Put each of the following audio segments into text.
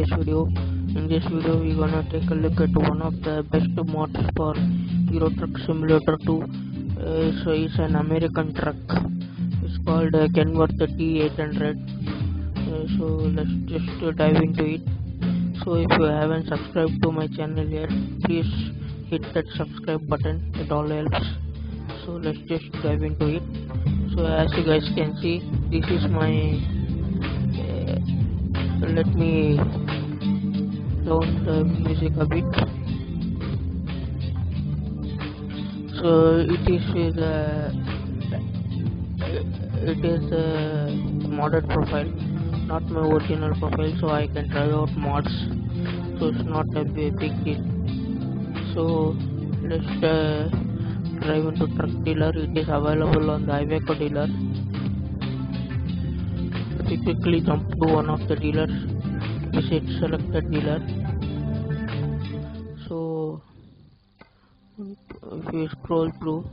today's video. In this video, we're gonna take a look at one of the best mods for Euro Truck Simulator 2. So it's an American truck. It's called Kenworth T 800. So let's just dive into it. So if you haven't subscribed to my channel yet, please hit that subscribe button. It all helps. So let's just dive into it. So as you guys can see, this is my let me down the music a bit. So it is a modded profile, not my original profile, so I can try out mods, so it's not a big deal. So let's drive into truck dealer. It is available on the Iveco dealer. We quickly jump to one of the dealers, visit selected dealer. So if you scroll through,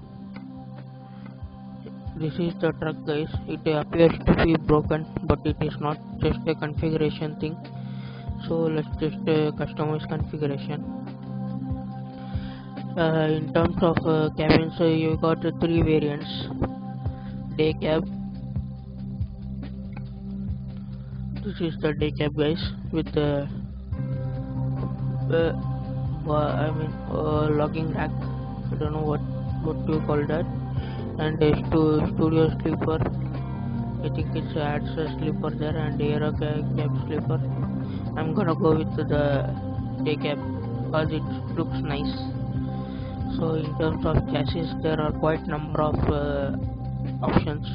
this is the truck, guys. It appears to be broken, but it is not, just a configuration thing. So let's just customize configuration. In terms of cabin, so you got three variants: day cab. This is the day cab, guys, with logging rack. I don't know what you call that, and studio sleeper. I think it adds a sleeper there, and aero cab sleeper. I'm gonna go with the day cab because it looks nice. So in terms of chassis, there are quite number of options.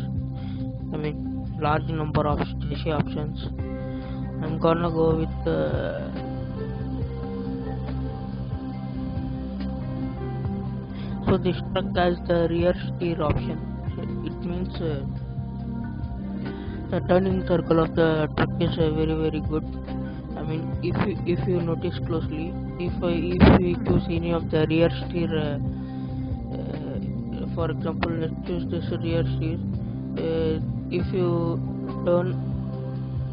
I mean, large number of chassis options. I'm gonna go with so this truck has the rear steer option. It means the turning circle of the truck is very good. I mean, if you notice closely, if we choose any of the rear steer, for example, let's choose this rear steer. If you turn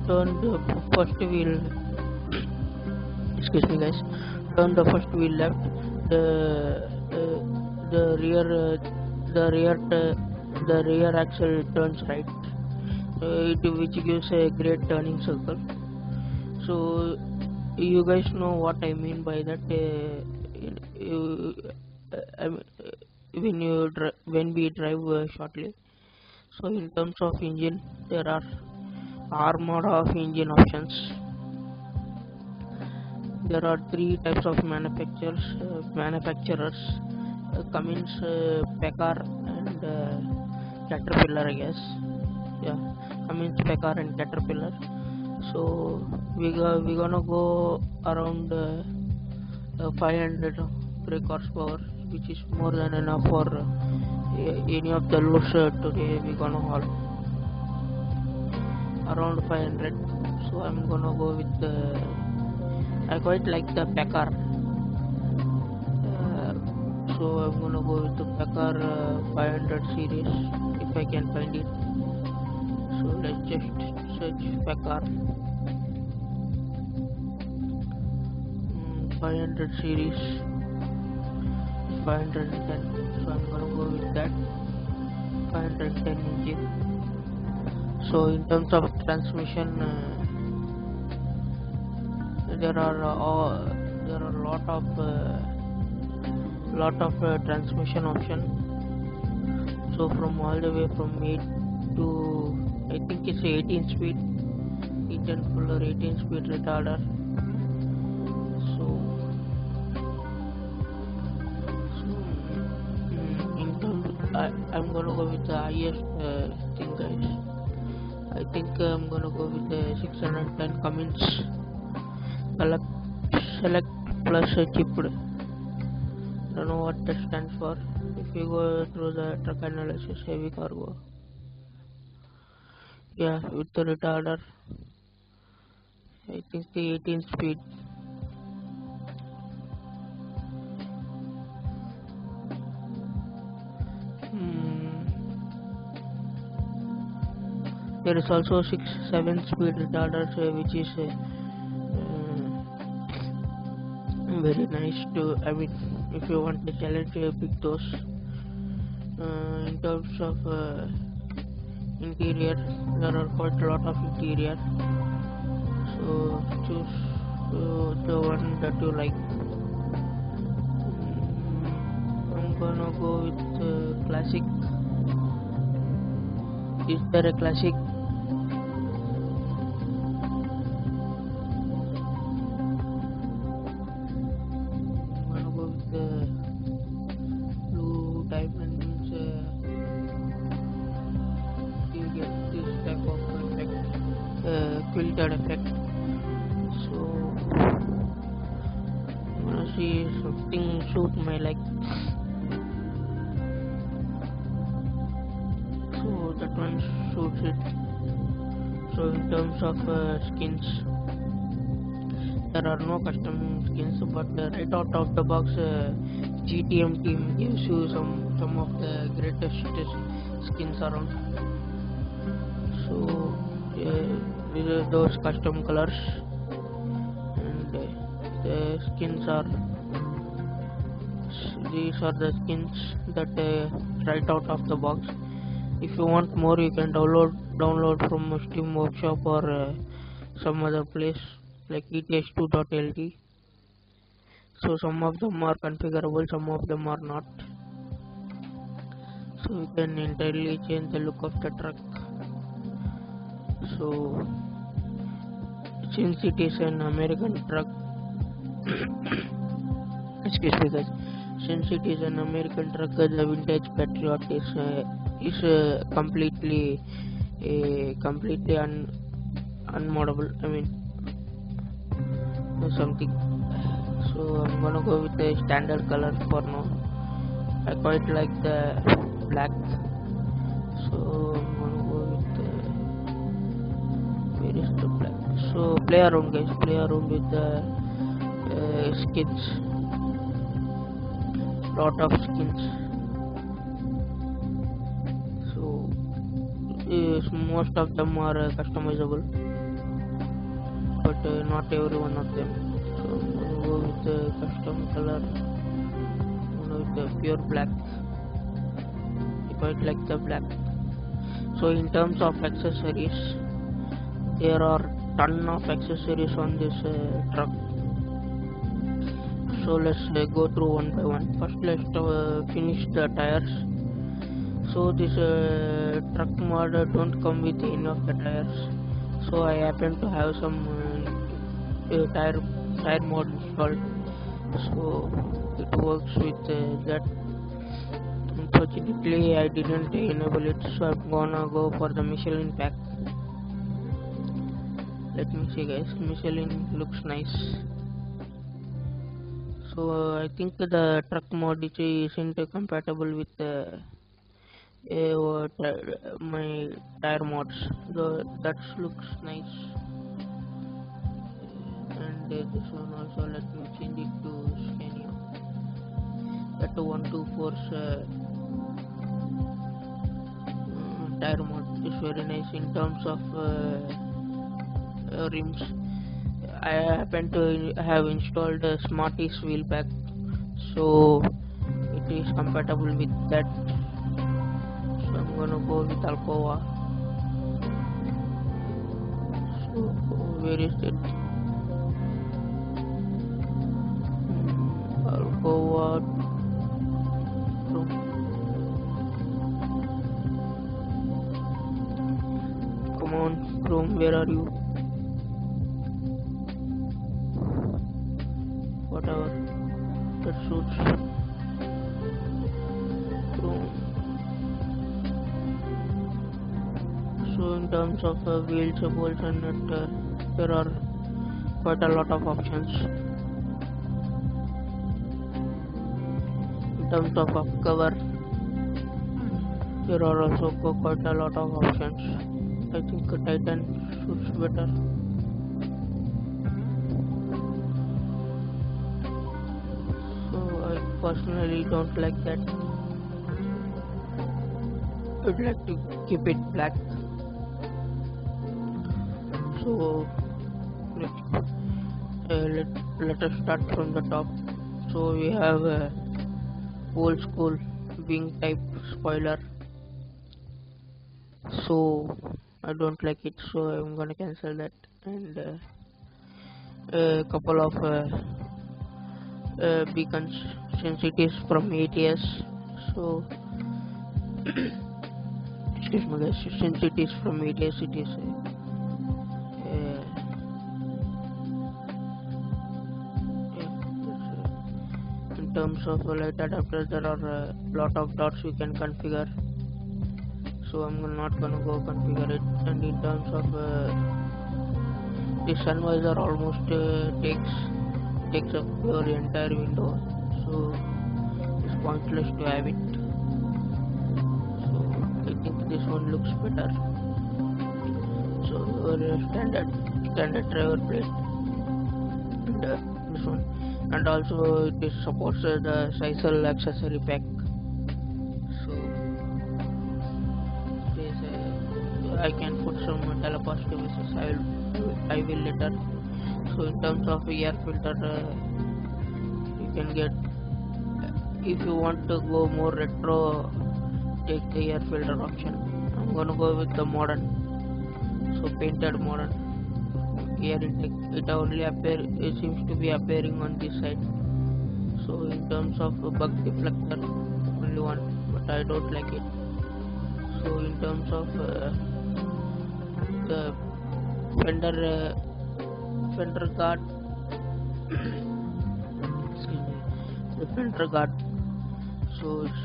the first wheel, excuse me, guys, turn the first wheel left, the rear axle turns right, which gives a great turning circle. So you guys know what I mean by that. I mean, when we drive shortly. So in terms of engine, there are armor of engine options. There are three types of manufacturers: Cummins, Packard, and Caterpillar, I guess. Yeah, Cummins, Packard, and Caterpillar. So we're gonna go around 500 brake horsepower, which is more than enough for any of the loads today. We're gonna haul around 500. So I'm gonna go with I quite like the Packard, so I'm gonna go with the Packard 500 series if I can find it. So let's just search Packard 500 series 510. So I'm gonna go with that 510 engine. So in terms of transmission, there are a lot of transmission option. So from all the way from 8 to, I think it's 18 speed, 18 full or 18 speed retarder. So in terms, I'm gonna go with the highest thing, guys. I think I'm gonna go with the 610 Cummins Select plus chipped. Don't know what that stands for. If you go through the truck analysis, heavy cargo, yeah, with the retarder, I think the 18 speed. There is also 6-7 speed retarders, which is very nice to, I mean, if you want a challenge, pick those. In terms of interior, there are quite a lot of interior, so choose the one that you like. I'm gonna go with classic. Is there a classic? I'm gonna go with the blue diamonds. You get this type of effect, quilted effect. So I'm gonna see something suit my like. So that one suits it. So in terms of skins, there are no custom skins, but right out of the box, GTM team gives you some of the greatest skins around. So these are those custom colors, and the skins are these are the skins that right out of the box. If you want more, you can download from Steam Workshop or some other place like eth2.lt. So some of them are configurable, some of them are not. So you can entirely change the look of the truck. So since it is an American truck, excuse me guys, since it is an American truck, the vintage Patriot is completely unmoddable. I mean something. So I'm gonna go with the standard color for now. I quite like the black, so I'm gonna go with where is the black. So play around guys, play around with the skins, lot of skins. So most of them are customizable, but not every one of them. So I'm gonna go with the custom color. I'm gonna go with the pure black. I quite like the black. So in terms of accessories, there are ton of accessories on this truck. So let's go through one by one. First let's finish the tires. So this truck mod don't come with any of the tires, so I happen to have some tire mod installed, so it works with that. Unfortunately I didn't enable it, so I'm gonna go for the Michelin pack. Let me see guys, Michelin looks nice. So I think the truck mod isn't compatible with my tire mods, though that looks nice. And this one also, let me change it to Scania. That 124's tire mod is very nice. In terms of rims, I happen to have installed a Smarties wheel pack, so it is compatible with that. So I'm gonna go with Alcoa. So where is it? Alcoa. Come on, Chrome, where are you? Whatever, that suits. Chrome. So in terms of wheels, bolts and nut, there are quite a lot of options. In terms of cover, there are also quite a lot of options. I think Titan suits better. So I personally don't like that. I'd like to keep it black. So let us start from the top. So we have a old school wing type spoiler, so I don't like it, so I'm gonna cancel that. And a couple of beacons sensitivities from ATS, so excuse me guys, sensitivities from ATS. It is in terms of light adapters, there are a lot of dots you can configure, so I'm not gonna go configure it. And in terms of the sun visor almost takes up your entire window, so it's pointless to have it. So I think this one looks better. So your standard driver plate, and this one, and also it supports the Sisal accessory pack. So I can put some telepositive messages. I will later. So in terms of air filter, you can get, if you want to go more retro, take the air filter option. I'm gonna go with the modern, so painted modern air intake. It seems to be appearing on this side. So in terms of bug deflector, only one, but I don't like it. So in terms of the fender guard, excuse me, the fender guard, so it's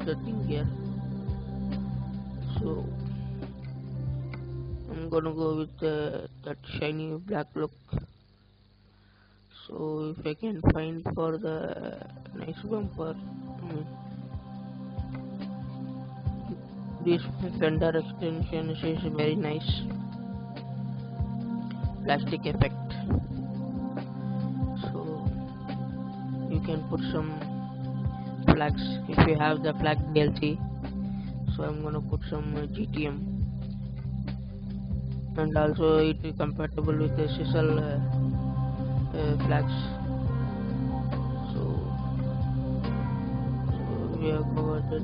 the thing here. So I'm gonna go with that shiny black look. So if I can find for the nice bumper, this fender extension is very nice plastic effect. So you can put some flags if you have the flag DLC. So I'm gonna put some GTM, and also it is compatible with the Sisal flags. So we have covered it.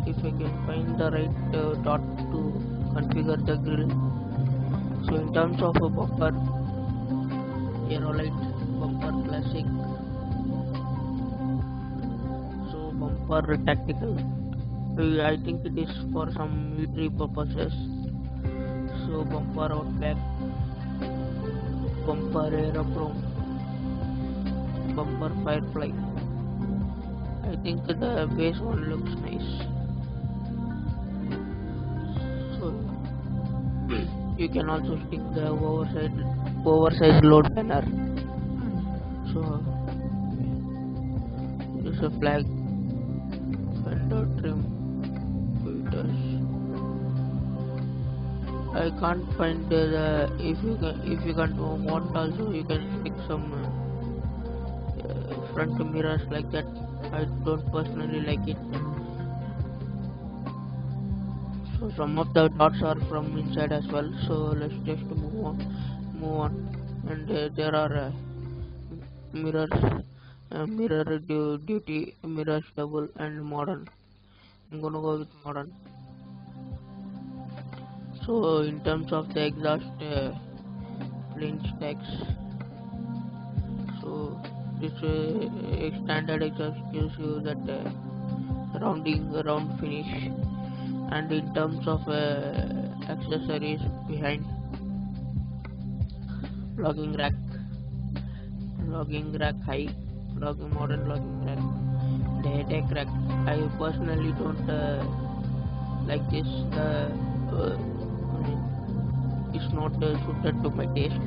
If I can find the right dot to configure the grill. So in terms of a bumper, aerolite bumper classic, so bumper tactical, I think it is for some military purposes. So bumper outback, bumper aerochrome, bumper firefly. I think the base one looks nice. So you can also stick the oversized load banner. So it's a flag, fender trim, filters. I can't find the if you can't want also you can stick some front mirrors like that. I don't personally like it. So some of the dots are from inside as well. So let's just move on. And there are mirror duty, mirrors double, and modern. I'm gonna go with modern. So in terms of the exhaust plain stacks, so this standard exhaust gives you that round finish. And in terms of accessories behind, logging rack high, modern logging rack, the headache rack. I personally don't like this. It's not suited to my taste,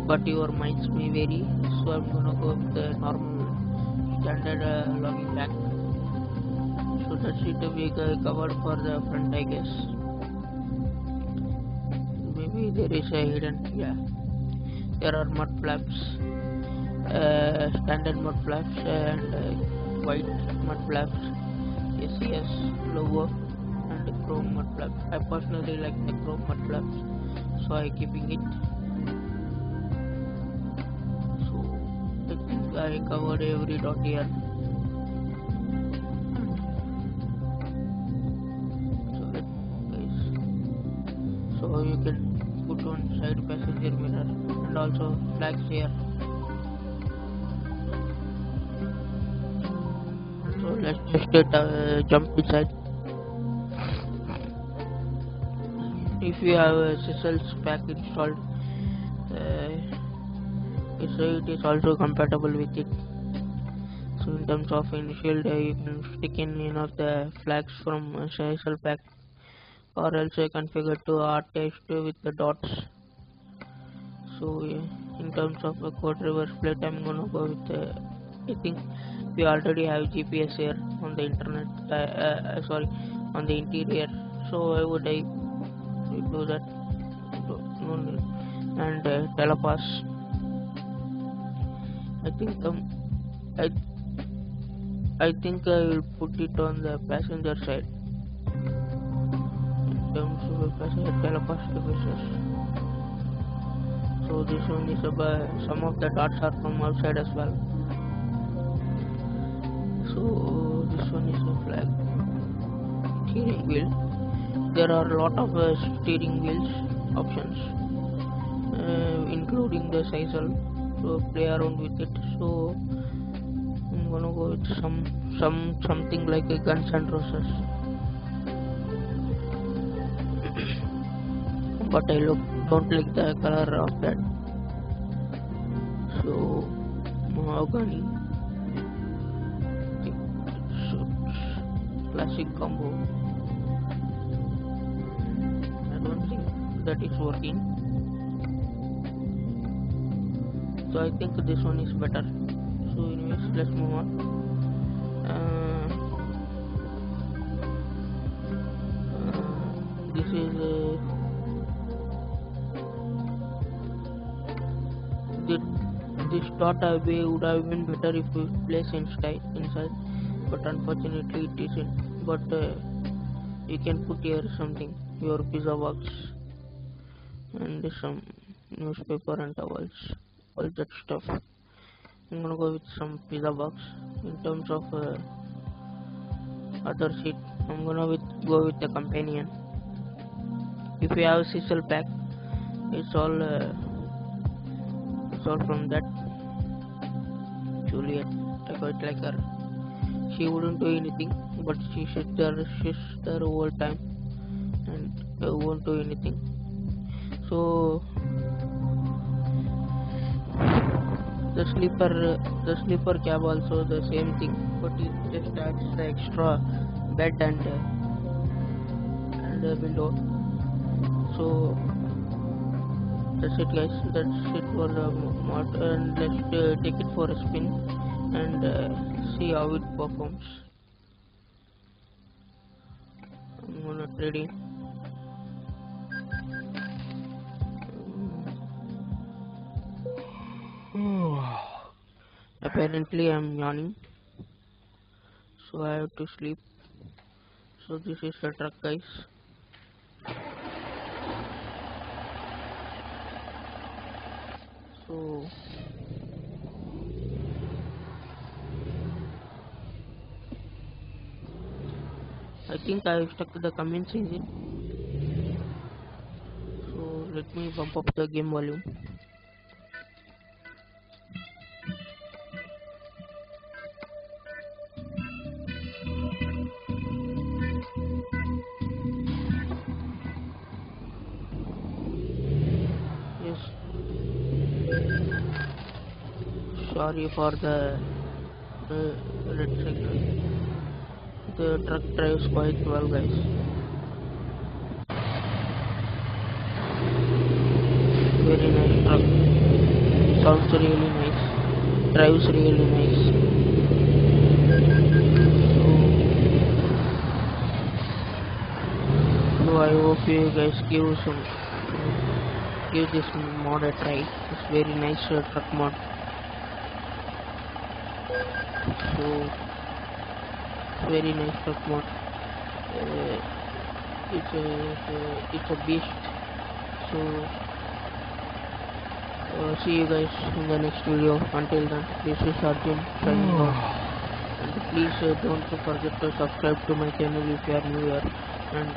but your minds may vary. So I'm gonna go with the normal standard logging rack. So that's it, we covered for the front, I guess. Maybe there is a hidden, yeah. There are mud flaps, standard mud flaps and white mud flaps, SES logo, and chrome mud flaps. I personally like the chrome mud flaps, so I keeping it. I think I covered every dot here. So guys, so you can put on side passenger mirror and also flags here. So let's just jump inside. If you have a SSL's pack installed, so it is also compatible with it. So in terms of initial day, you can stick in of the flags from SSL pack, or else you configure to attach with the dots. So in terms of a code reverse plate, I'm gonna go with I think we already have GPS here on the internet, sorry, on the interior, so I would do that. No need. And telepass, I think I think I will put it on the passenger side in terms of passenger telepass devices. So this one is about some of the dots are from outside as well. So this one is a flag. Steering wheel. There are a lot of steering wheels options, including the sisal, to play around with it. So I'm gonna go with something like a Guns and Roses, but I don't like the color of that. So mahogany, classic combo. I don't think that is working, so I think this one is better. So anyways, let's move on. This is this dot away would have been better if we place inside, but unfortunately it isn't. But you can put here something, your pizza box and some newspaper and towels, all that stuff. I'm gonna go with some pizza box. In terms of other seat, I'm gonna go with the companion. If you have Cecil pack, it's all from that. Juliet, I quite like her. She wouldn't do anything, but she's there all time and won't do anything. So the sleeper cab also the same thing, but it just adds the extra bed and the window. So that's it guys, that's it for the mod, and let's take it for a spin and see how it performs. I'm gonna trade in. Apparently I'm yawning, so I have to sleep. So this is the truck guys. So I think I have stuck to the comments engine. So let me bump up the game volume. Yes, sorry for the red signal. The truck drives quite well guys. Very nice truck. Sounds really nice. Drives really nice. So I hope you guys give this mod a try. It's very nice truck mod. So very nice truck mod. It's a beast. So See you guys in the next video. Until then, this is Arjun signing off. And please don't forget to subscribe to my channel if you are new here. And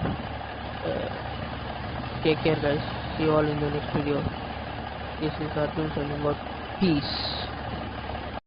take care, guys. See you all in the next video. This is Arjun signing off. Peace.